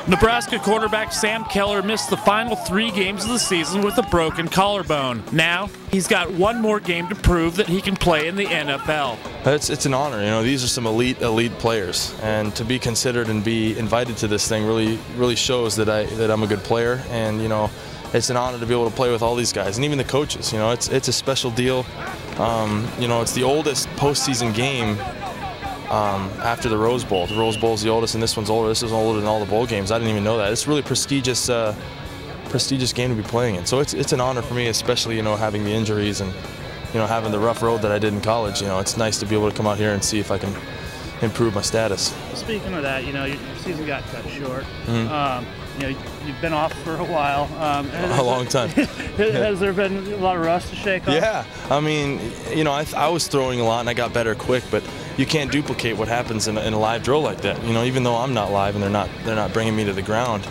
Nebraska quarterback Sam Keller missed the final 3 games of the season with a broken collarbone. Now, he's got one more game to prove that he can play in the NFL. It's an honor. You know, these are some elite players, and to be considered and be invited to this thing really shows that I'm a good player. And you know, it's an honor to be able to play with all these guys and even the coaches. You know, it's a special deal. You know, it's the oldest postseason game after the Rose Bowl. The Rose Bowl is the oldest, and this one's older. This is older than all the bowl games. I didn't even know that. It's a really prestigious game to be playing in. So it's an honor for me, especially, you know, having the injuries and, you know, having the rough road that I did in college. You know, it's nice to be able to come out here and see if I can improve my status. Speaking of that, you know, your season got cut short. You know, you've been off for a while. A long time. Has there been a lot of rust to shake off? Yeah, I mean, you know, I was throwing a lot and I got better quick, but you can't duplicate what happens in a live drill like that. You know, even though I'm not live and they're not bringing me to the ground,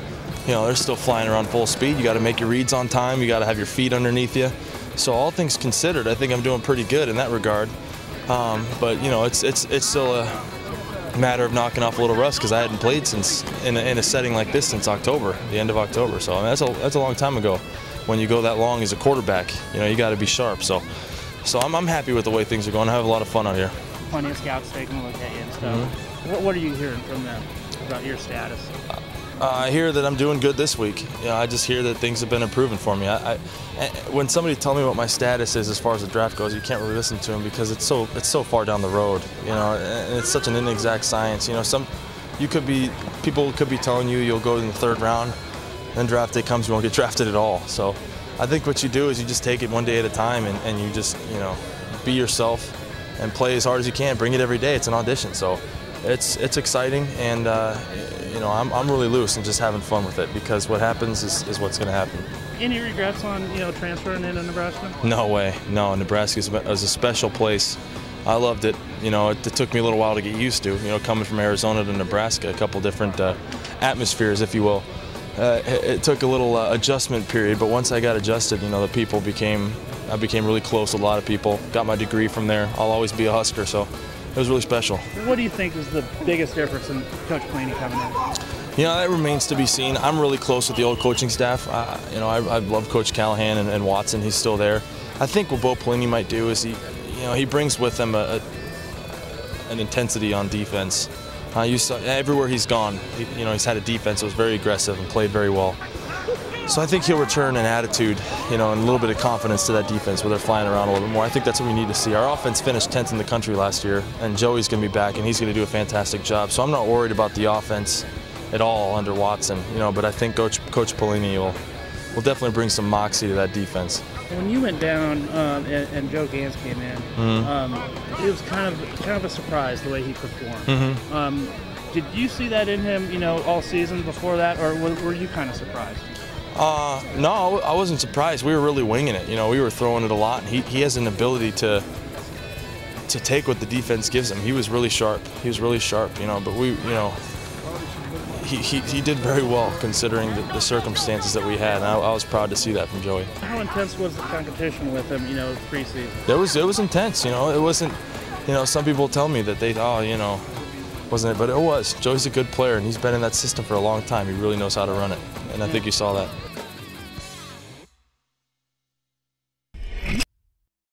you know, they're still flying around full speed. You got to make your reads on time. You got to have your feet underneath you. So all things considered, I think I'm doing pretty good in that regard. But you know, it's still a matter of knocking off a little rust because I hadn't played since in a setting like this since October, the end of October. So I mean, that's a long time ago. When you go that long as a quarterback, you know, you got to be sharp. So I'm happy with the way things are going. I have a lot of fun out here. Plenty of scouts taking a look at you and stuff. What are you hearing from them about your status? I hear that I'm doing good this week. You know, I just hear that things have been improving for me. When somebody tells me what my status is as far as the draft goes, you can't really listen to them because it's so far down the road. You know, and it's such an inexact science. You know, people could be telling you you'll go in the 3rd round, then draft day comes, you won't get drafted at all. So I think what you do is you just take it one day at a time and you just, you know, be yourself and play as hard as you can. Bring it every day. It's an audition. So it's exciting, and you know, I'm really loose and just having fun with it because what happens is what's going to happen. Any regrets on, you know, transferring into Nebraska? No way. No, Nebraska is a special place. I loved it. You know, it took me a little while to get used to. You know, coming from Arizona to Nebraska, a couple different atmospheres, if you will. It took a little adjustment period, but once I got adjusted, you know, I became really close with a lot of people. Got my degree from there. I'll always be a Husker, so it was really special. What do you think is the biggest difference in Coach Pelini coming in? You know, that remains to be seen. I'm really close with the old coaching staff. You know, I love Coach Callahan and Watson. He's still there. I think what Bo Pelini might do is he brings with him an intensity on defense. You saw everywhere he's gone. You know, he's had a defense that was very aggressive and played very well. So I think he'll return an attitude, you know, and a little bit of confidence to that defense where they're flying around a little bit more. I think that's what we need to see. Our offense finished 10th in the country last year, and Joey's going to be back, and he's going to do a fantastic job. So I'm not worried about the offense at all under Watson, you know, but I think Coach Pelini will definitely bring some moxie to that defense. When you went down and Joe Ganz came in, it was kind of a surprise the way he performed. Did you see that in him, you know, all season before that, or were you kind of surprised? No, I wasn't surprised. We were really winging it. You know, we were throwing it a lot. And he has an ability to take what the defense gives him. He was really sharp. He was really sharp. You know, but he did very well considering the circumstances that we had. And I was proud to see that from Joey. How intense was the competition with him? You know, preseason. It was intense. You know, it wasn't. You know, some people tell me that you know, wasn't it? But it was. Joey's a good player, and he's been in that system for a long time. He really knows how to run it, and I think you saw that.